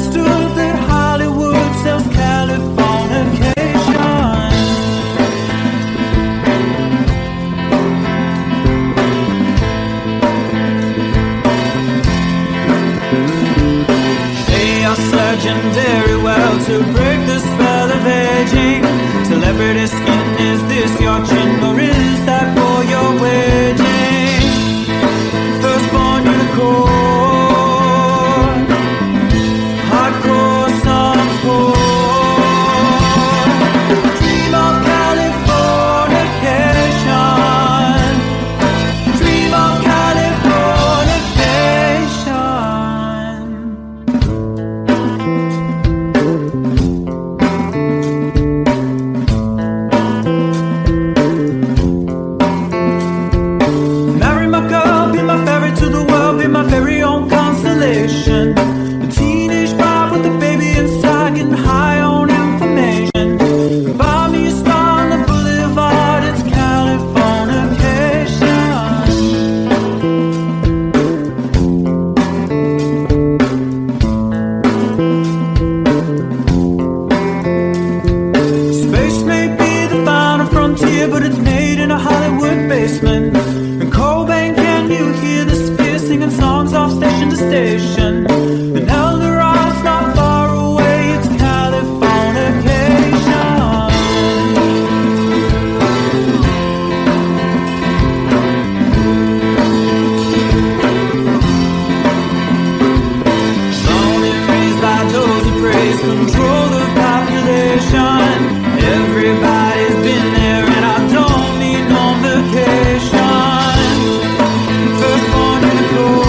understood that Hollywood sells Californication. They are surgeon very well to break the spell of aging. Celebrity skin, is this your chin or is that for your waging? Firstborn unicorn, hardcore softcore. Dream of Californication. Dream of Californication. Marry my girl, be my ferry to the world, be my very own constellation. A teenage bride with a baby inside, getting high on information. Buy me a star on the boulevard, it's Californication. Space may be the final frontier, but it's made in a Hollywood basement. And Cobain, can you hear the sphere singing songs off station to station? And Eldorad's not far away, it's Californication. Born and raised by those who praise control the population. Everybody's been there and I don't need no vacation. Firstborn unicorn,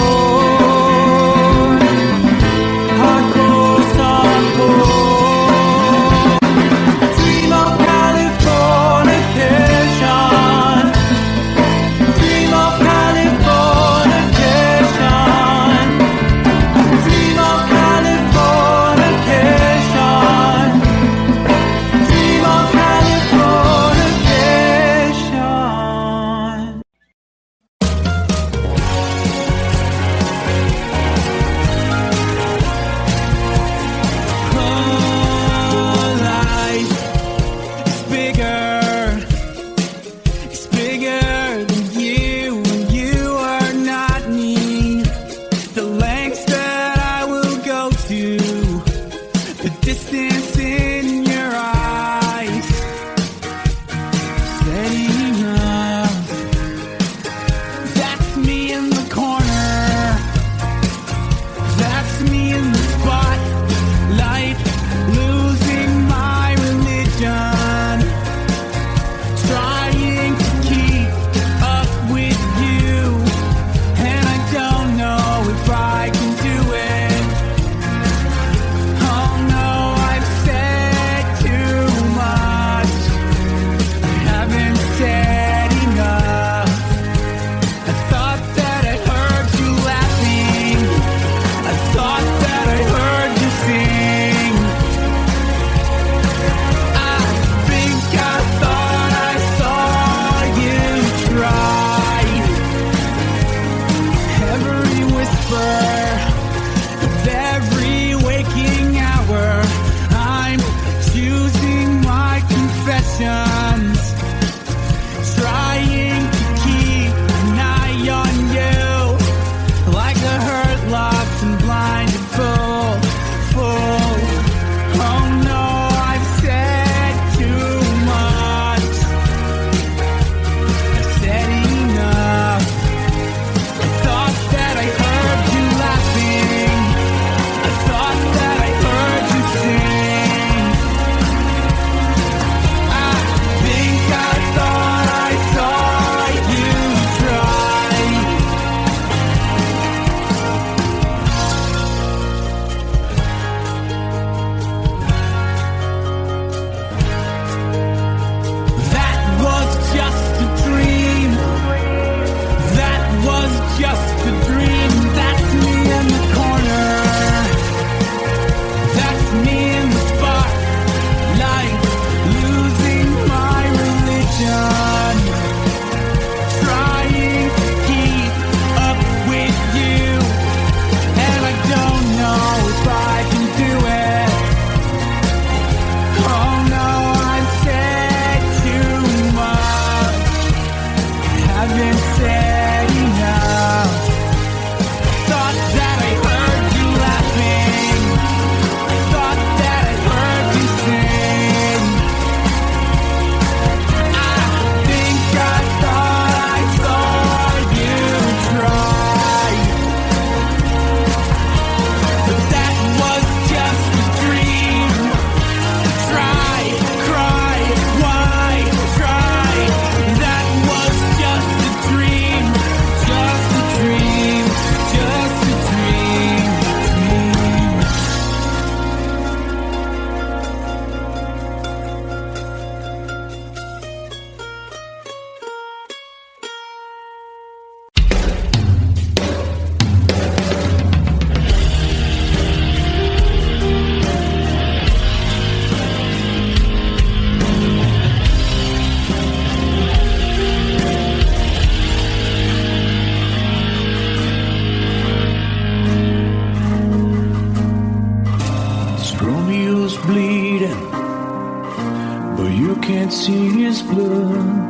bleeding, but you can't see his blood.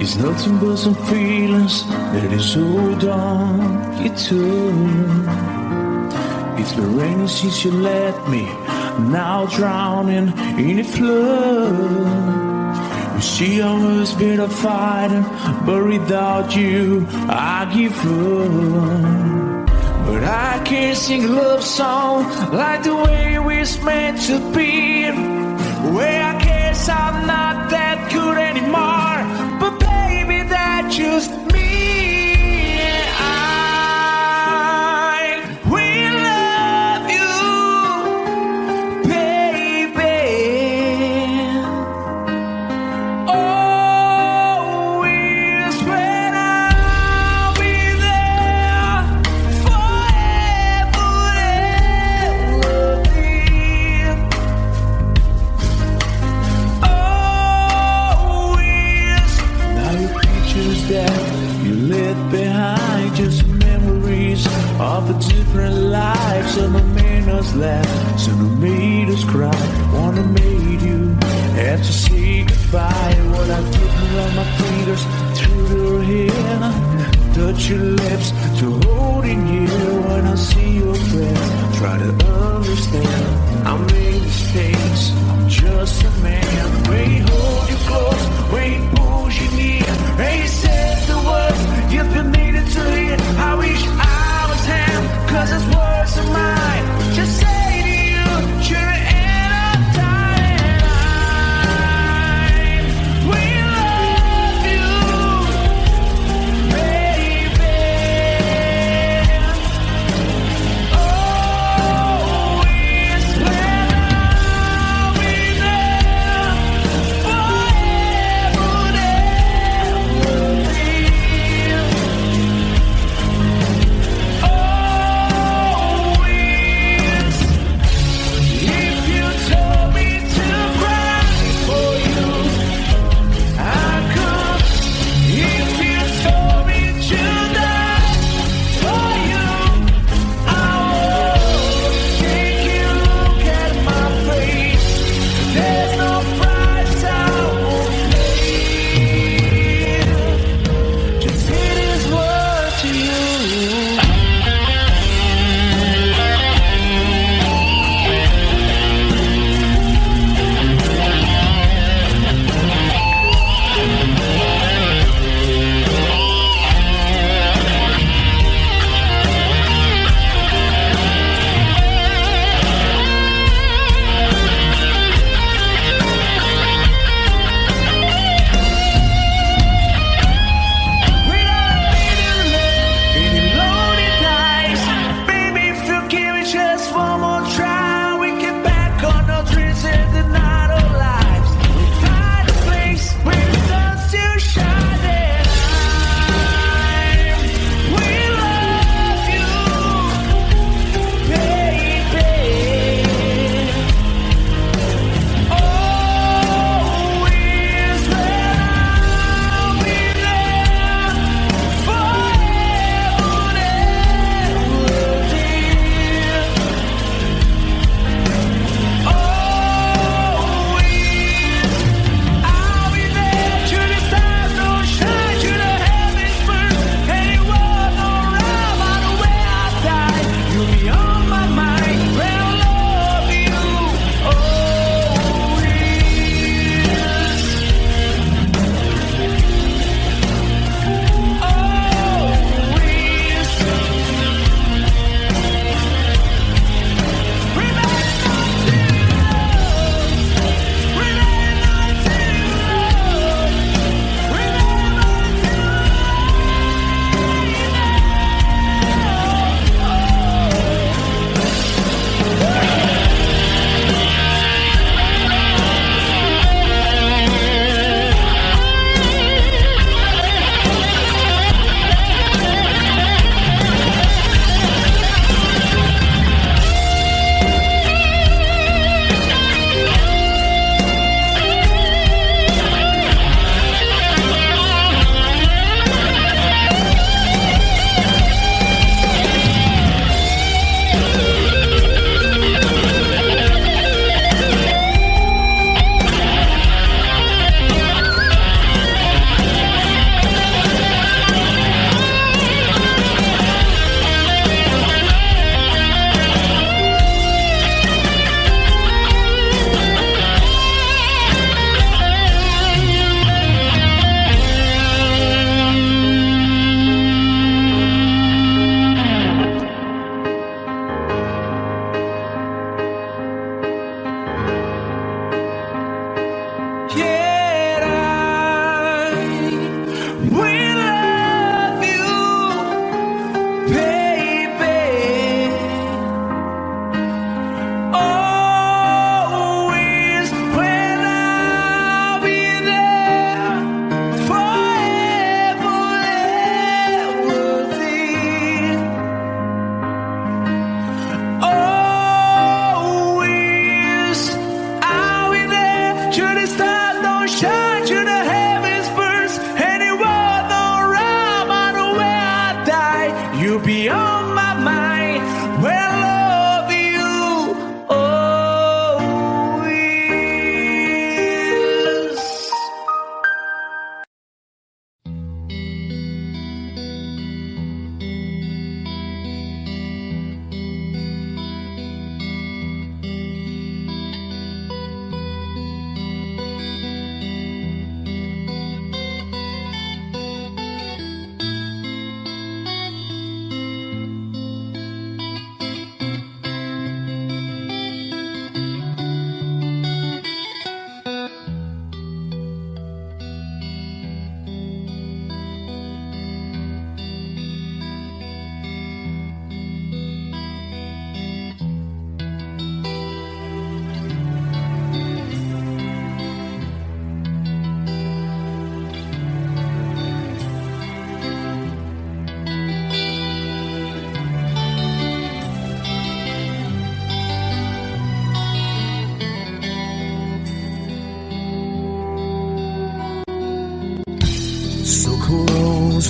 It's nothing but some feelings that is hold on you turn. It's been raining since you left me, now drowning in a flood. You see, I was better fighting, but without you, I give up. But I can't sing a love song like the way we're meant to be. Where I guess I'm not that good anymore, but baby, that's just me. Of the different lives, some have made us laugh, some have made us cry. One have made you have to say goodbye. What I did around my fingers through your hair, touch your lips to holding you. When I see your face, try to understand. I made mistakes, I'm just a man. When he hold you close, when he pulls you near, and he says the words you've been needing to hear. I wish I was him, 'cause his words are mine. Just say to you, you're in a time. We love you, baby.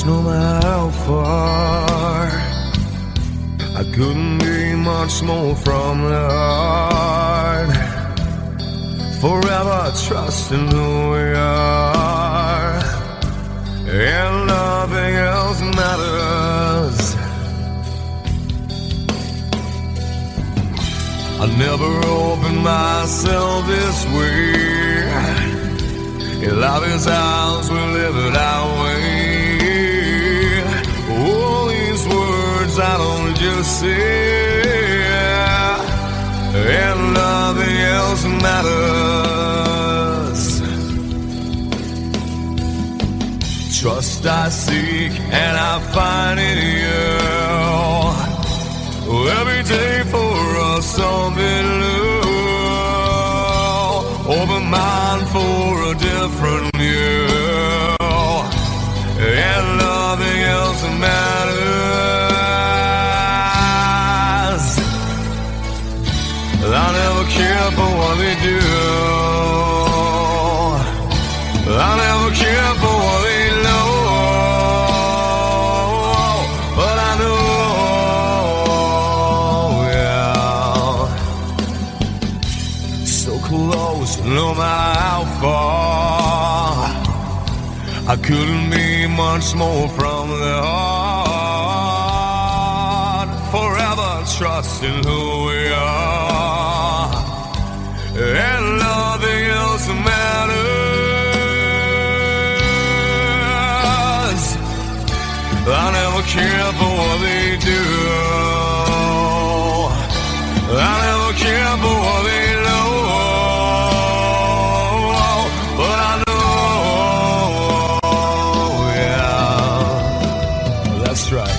no matter how far. I couldn't be much more from the heart. Forever trusting who we are, and nothing else matters. I never opened myself this way. In love is ours, we live it our way. All these words I don't just say, and nothing else matters. Trust I seek and I find in you. Every day for us something new. Open mind for a different view, and nothing else matters. I never care for what they do. I never care for what they know. But I know, yeah, so close, no matter how far. I couldn't be much more from the heart. Forever trusting who we are, and nothing else matters. I never care for what they do. I never care for what they know. But I know, yeah, that's right.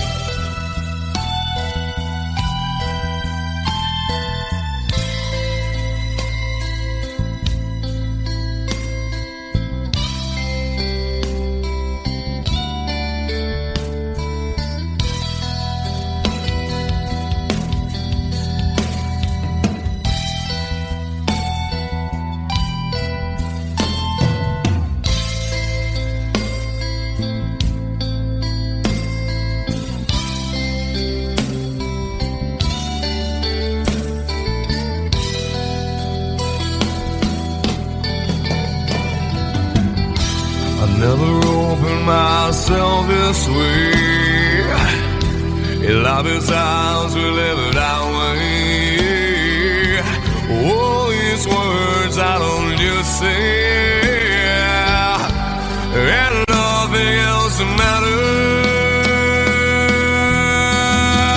Never opened myself this way. In love is ours, we live it our way. All these words I don't just say, and nothing else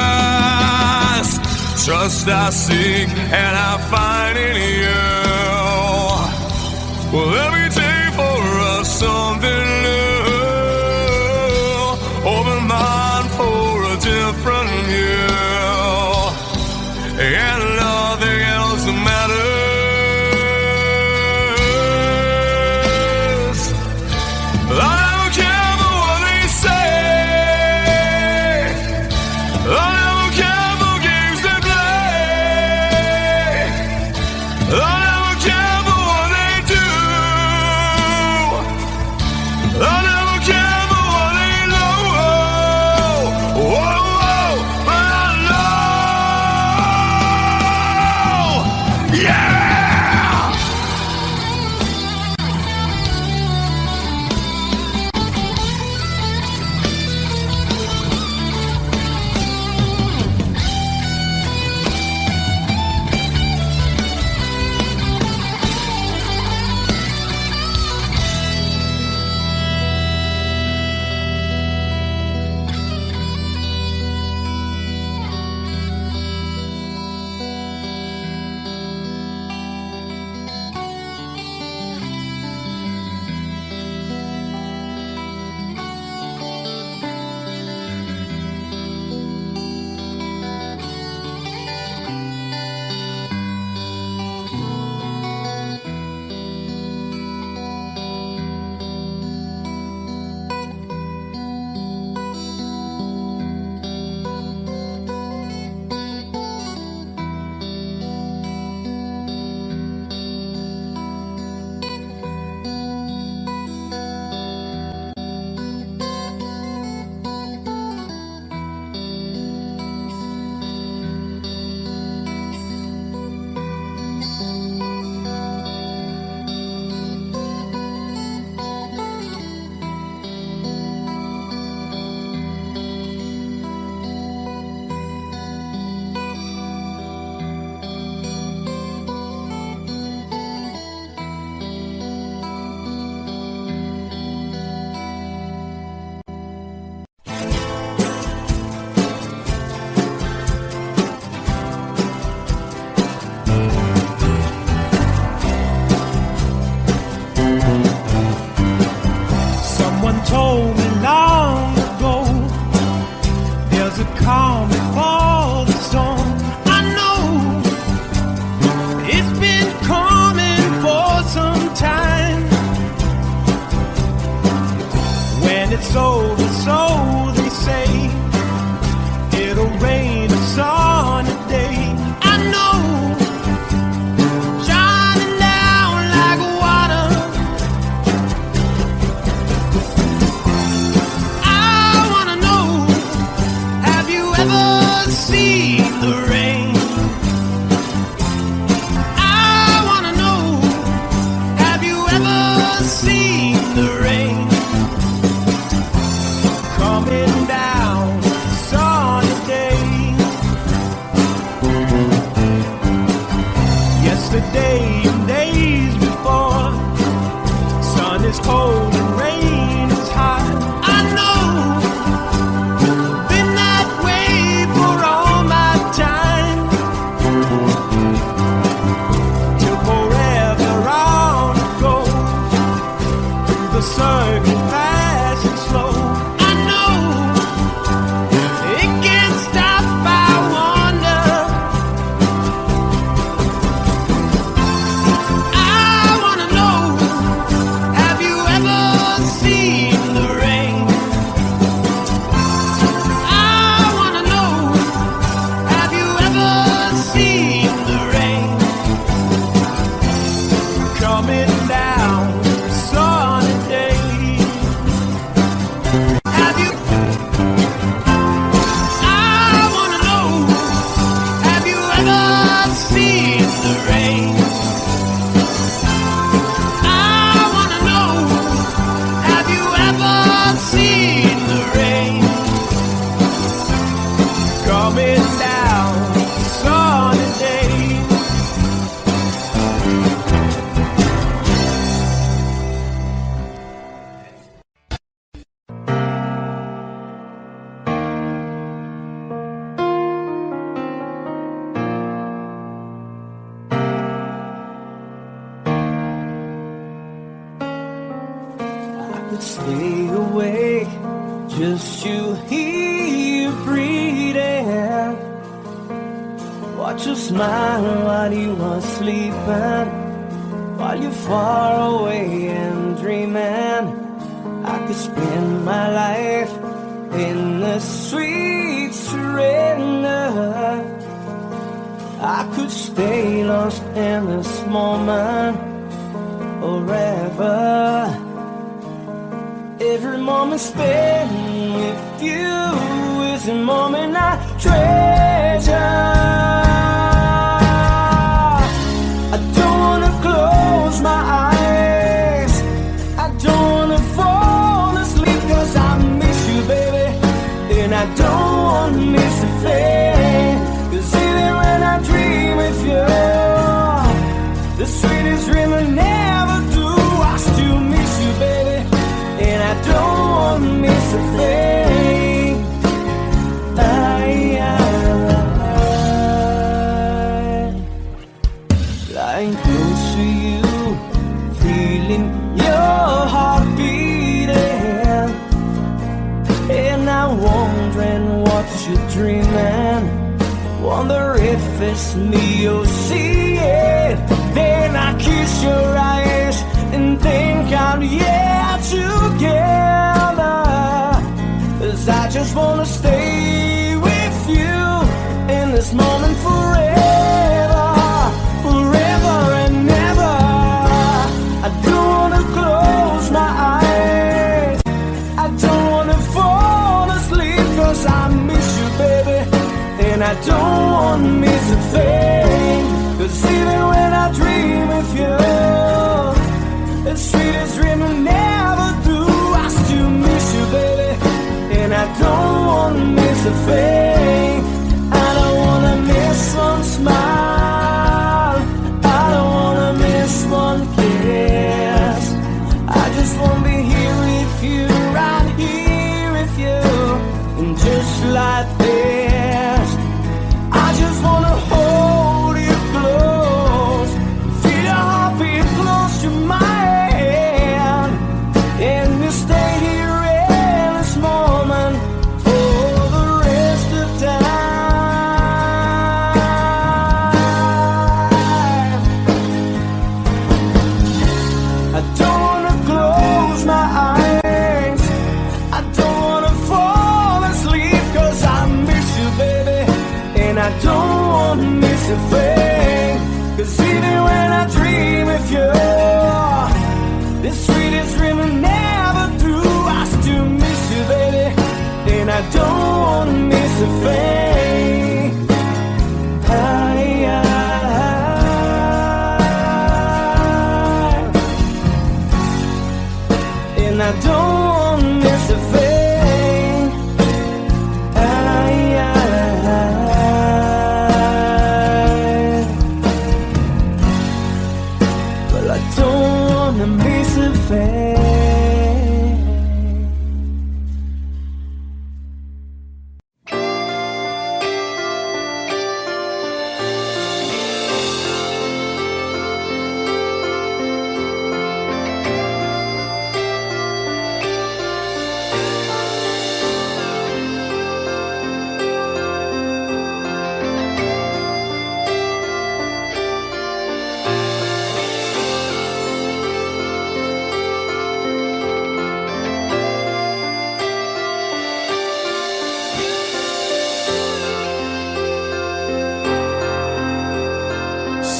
matters. Trust I seek and I find in you. Well, every day for us something new. Open mind for a different view, and nothing else matters. I don't care for what they say. I don't care for games they play. I don't care for what they do. I never care for what they know. Whoa, whoa, but I know. could stay awake just to hear you breathing. Watch you smile while you are sleeping, while you're far away and dreaming. I could spend my life in the sweet surrender. I could stay lost in this moment forever. Every moment spent with you is a moment I treasure. I don't wanna close my eyes, I don't wanna fall asleep, 'cause I miss you, baby, and I don't wanna miss a thing. 'Cause even when I dream of you, the sweetest dream I never do, I still miss you, baby, and I don't wanna miss a thing. Lying close to you, feeling your heart beating, and I'm wondering what you're dreaming. Wonder if it's me you're seeing. Then I kiss your eyes and think I'm together. 'Cause I just wanna stay with you in this moment forever, forever and ever. I don't wanna close my eyes, I don't wanna fall asleep, 'cause I miss you, baby, and I don't wanna miss a thing. 'Cause even when I dream of you, the sweetest dream I never do, I still miss you, baby, and I don't wanna miss a thing. I don't wanna miss one smile, I don't wanna miss one kiss. I just wanna be here with you, right here with you, and just like this, I just wanna hold you close, feel your heartbeat close to mine, and you stay here in this moment for the rest of time. I don't wanna close my eyes, I don't wanna fall asleep, 'cause I miss you, baby, and I don't wanna miss a thing. 'Cause even when I dream of you, the sweetest dream I never do, I still miss you, baby, and I don't wanna miss a thing. And I don't wanna miss a thing. Well, I don't wanna miss a thing.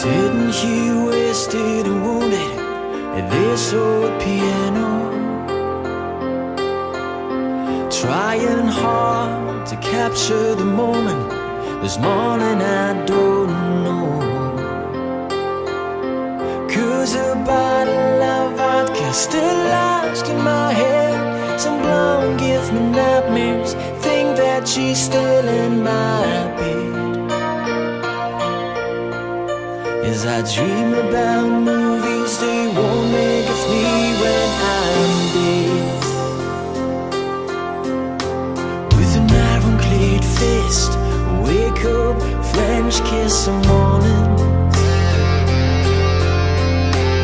Sitting here wasted and wounded at this old piano, trying hard to capture the moment. This morning I don't know, 'cause a bottle of vodka still lodged in my head. Some blonde gives me nightmares, think that she's still in my bed. As I dream about movies they won't make of me when I'm dead. With an ironclad fist, wake up, French kiss some morning.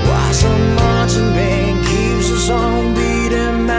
While some marching band keeps us on beating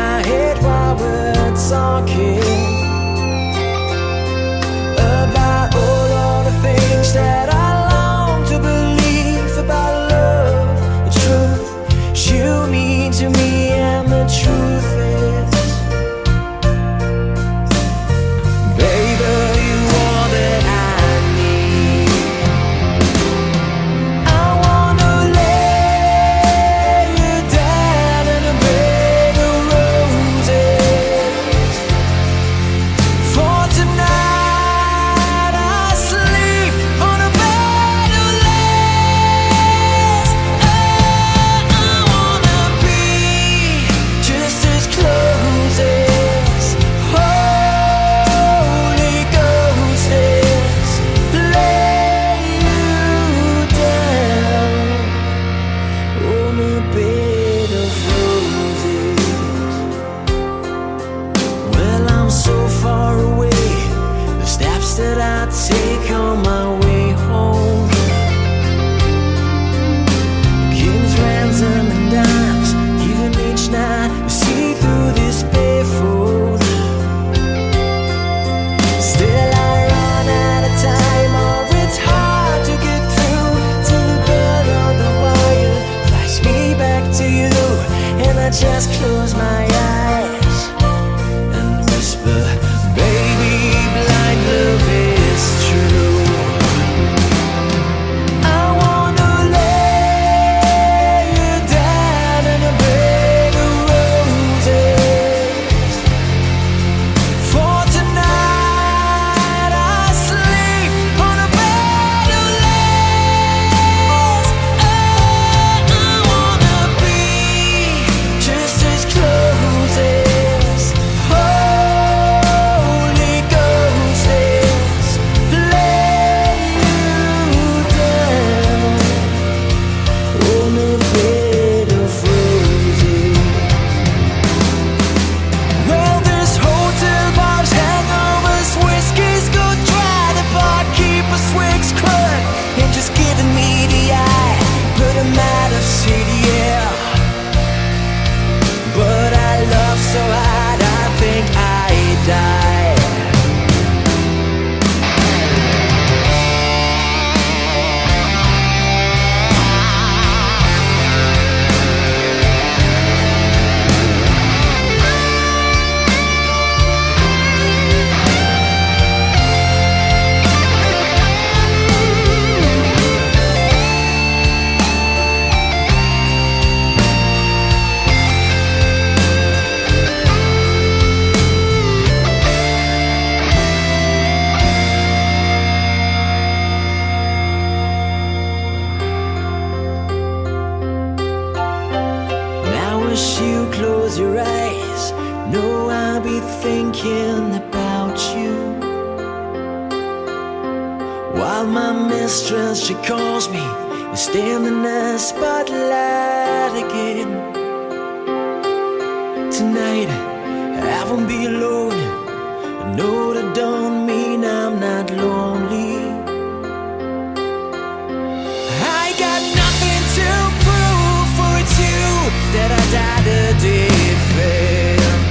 close your eyes, know I'll be thinking about you. While my mistress, she calls me, we stand in the spotlight again. Tonight, I won't be alone. I know that don't mean I'm not lonely. I got nothing to prove, for it's you that I died a day failed.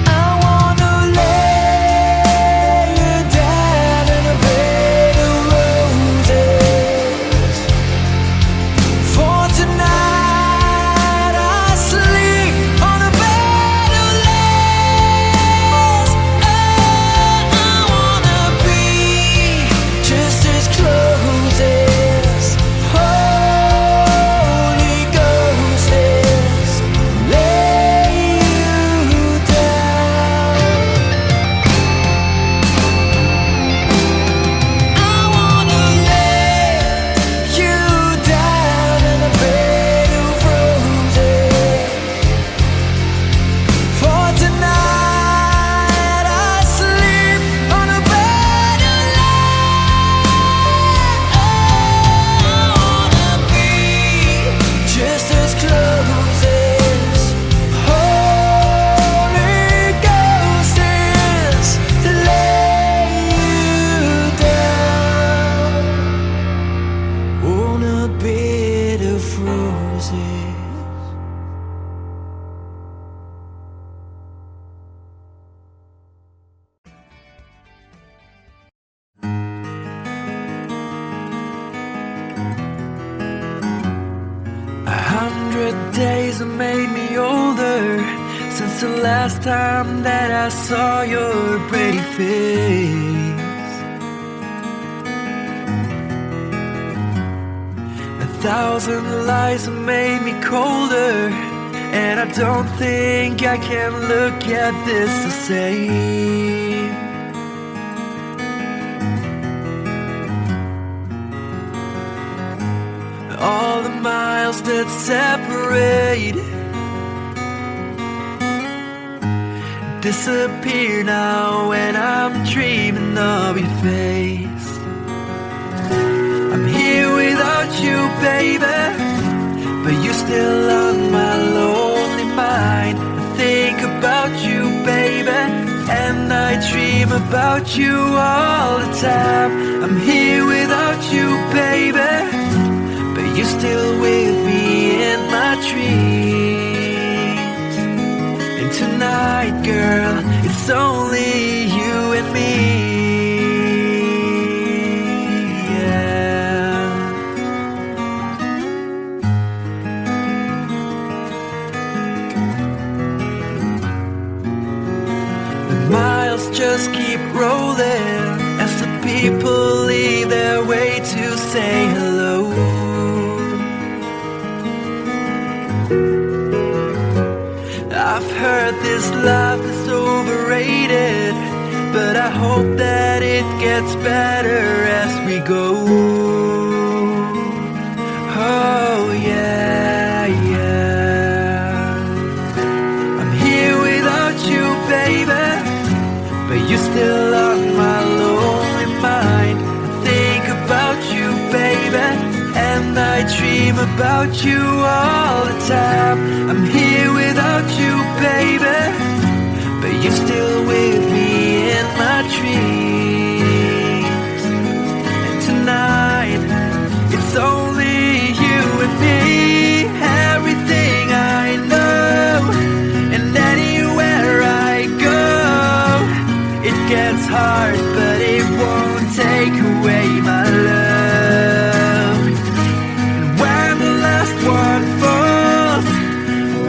I wanna lay you down in a bed of roses. For tonight I sleep on a bed of lace. Oh, I wanna be just as close as Holy Ghost is. Lay you down. I wanna lay you down in a bed of roses. For tonight I sleep on a bed of lace. I wanna be just as close as Holy Ghost is. To lay you down on a bed of roses. A 100 days have made me older since the last time that I saw your pretty face. 1,000 lies have made me colder, and I don't think I can look at this the same. All the miles that separate disappear now when I'm dreaming of your face. I'm here without you, baby, but you're still on my lonely mind. I think about you, baby, and I dream about you all the time. I'm here without you, baby, but you're still with me in my dreams. And tonight, girl, it's only you and me. Yeah. The miles just keep rolling as the people leave their way to say hello. I've heard this life is overrated, but I hope that it gets better as we go. Oh yeah, yeah. I'm here without you, baby, but you're still on my lonely mind. I think about you, baby, and I dream about you all the time. I'm here without you, baby, but you're still with me in my dreams. And tonight, it's only you and me. Everything I know, and anywhere I go, it gets hard, but it won't take away my love. And when the last one falls,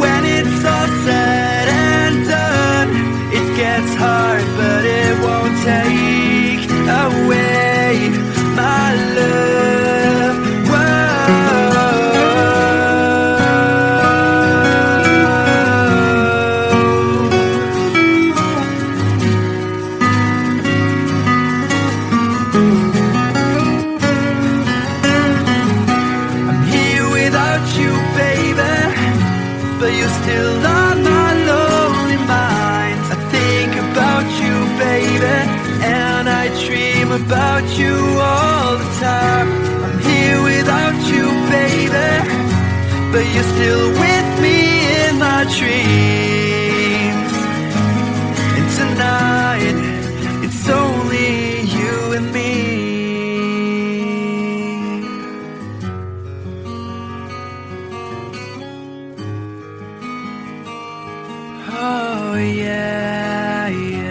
when it's all said and done, it gets hard, but it won't but you're still with me in my dreams. And tonight, it's only you and me. Oh yeah, yeah.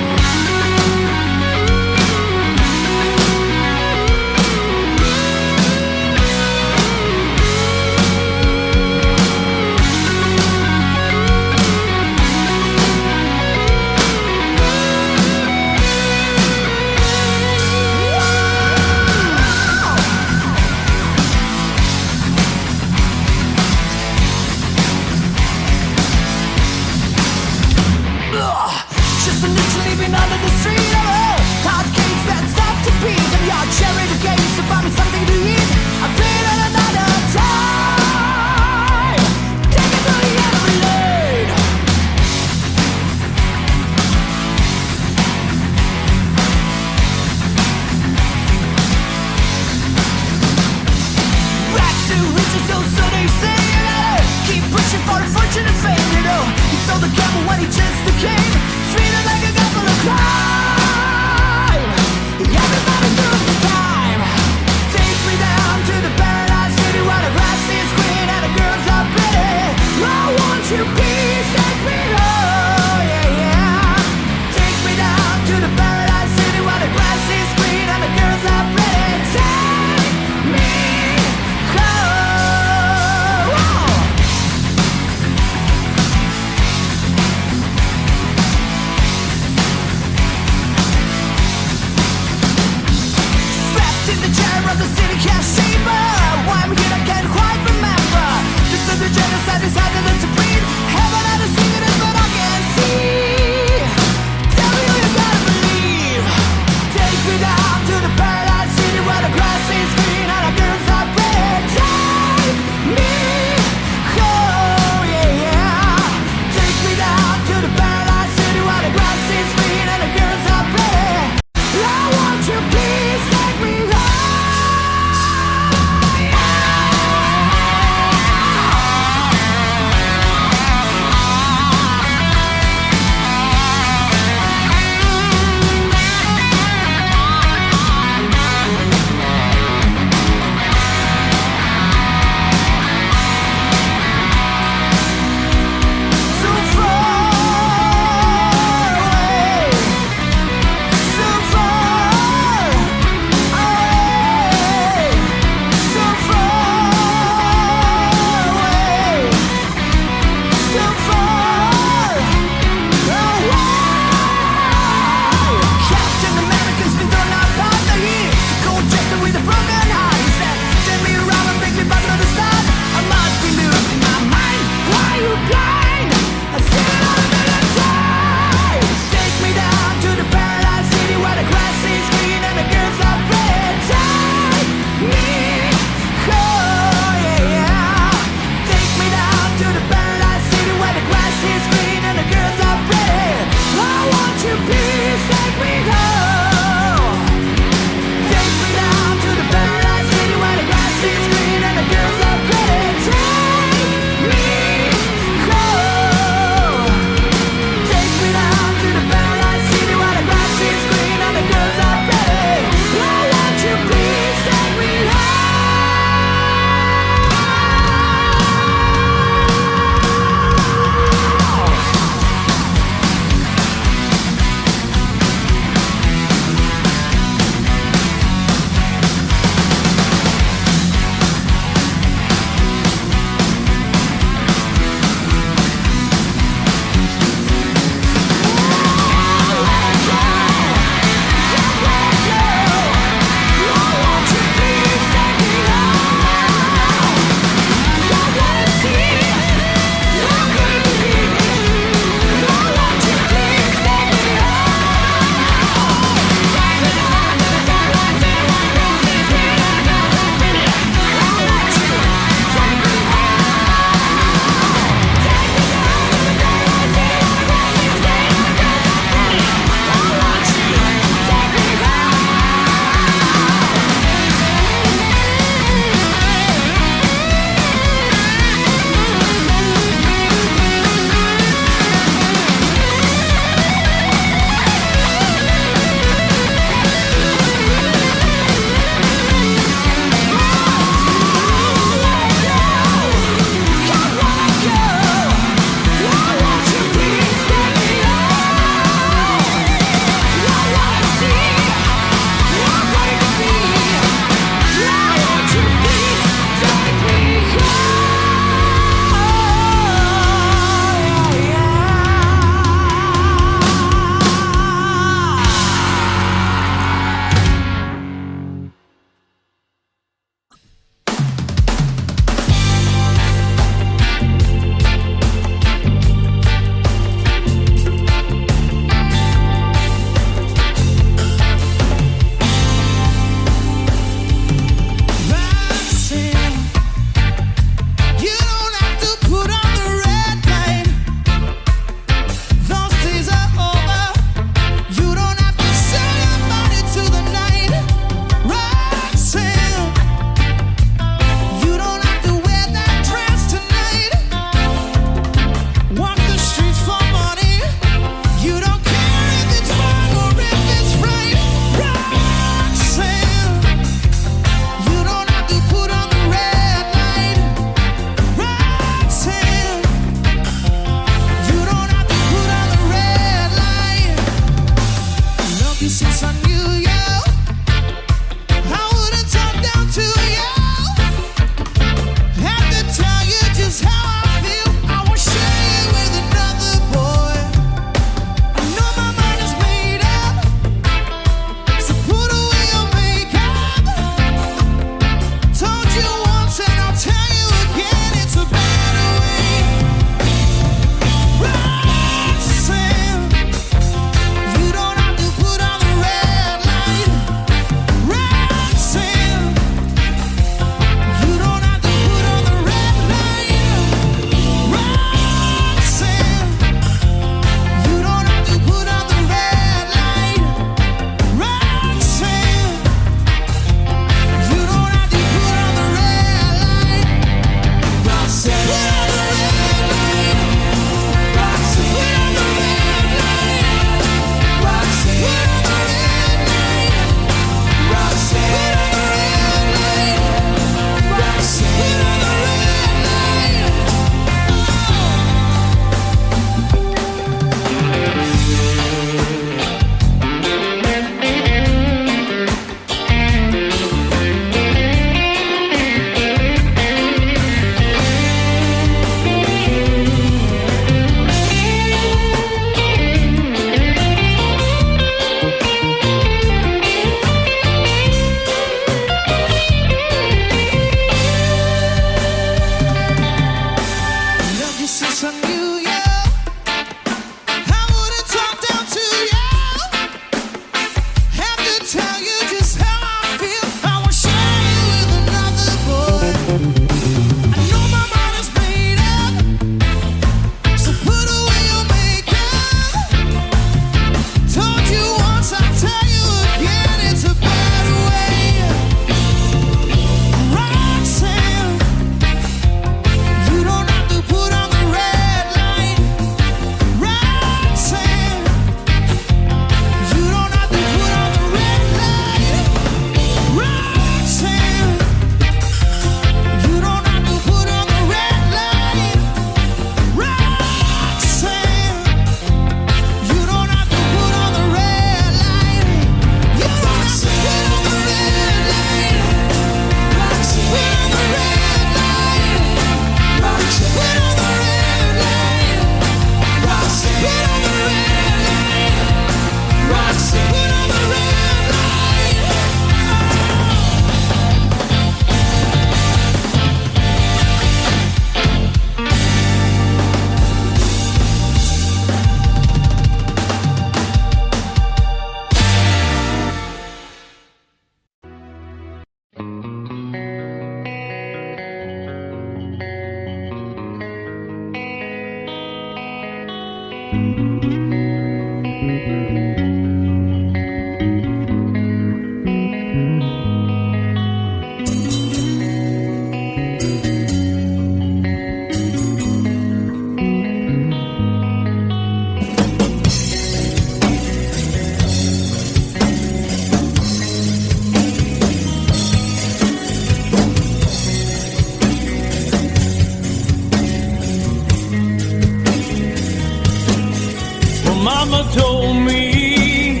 Mama told me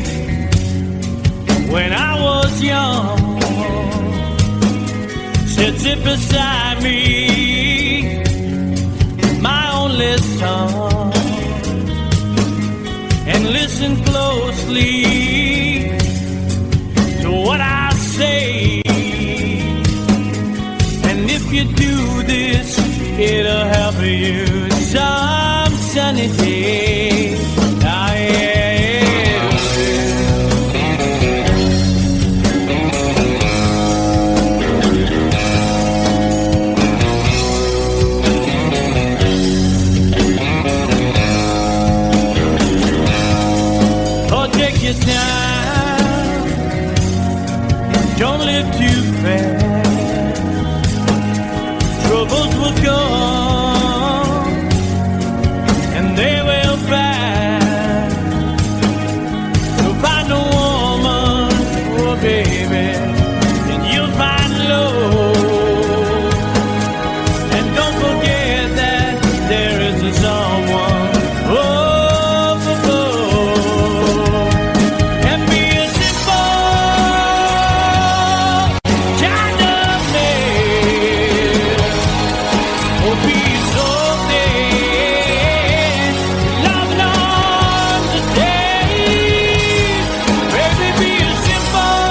when I was young, said sit beside me, my only son, and listen closely to what I say. And if you do this, it'll help you some sunny day. Ah, yeah. Oh, take your time, don't live too fast. Troubles will come and they will pass. So find a woman, oh baby, and you'll find love. And don't forget that there is a someone above. And be a simple kind of man. Oh, be so dead, love on the day. Baby, be a simple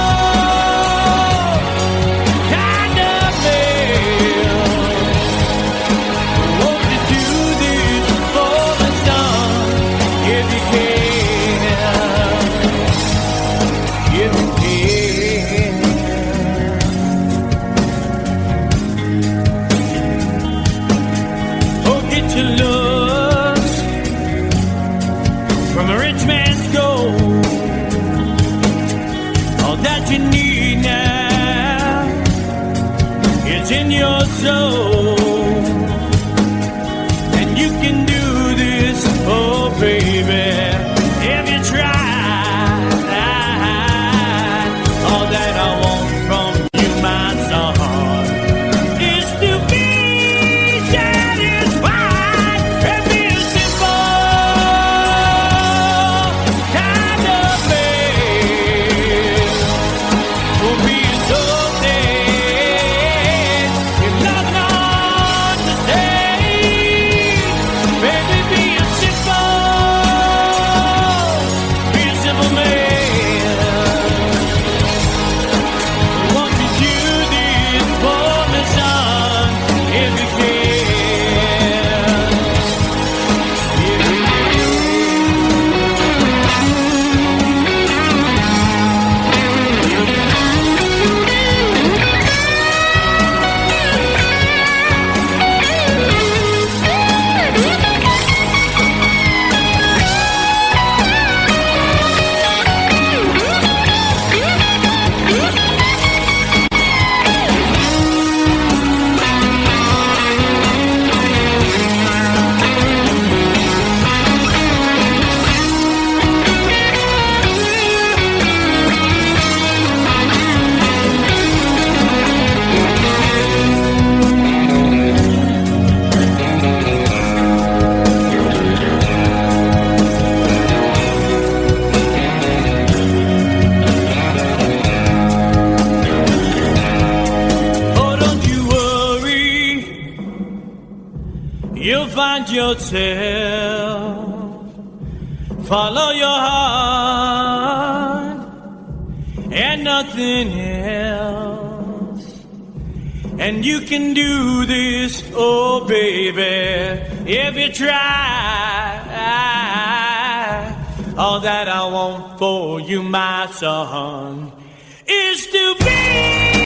kind of man. Won't you do this for the sun if you can? If you can. Oh, get your looks from a rich man's gold. All that you need now is in your soul. And you can do this, oh baby, if you try. All that I want from you, my son, is to be satisfied and be a simple kind of man. Oh, be so dead, if not today. Baby, be a simple man. Won't you do this for me, son, if you can? If you Oh, don't you worry, you'll find yourself. Follow your heart and nothing else. And you can do this, oh baby, if you try. All that I want for you, my son, is to be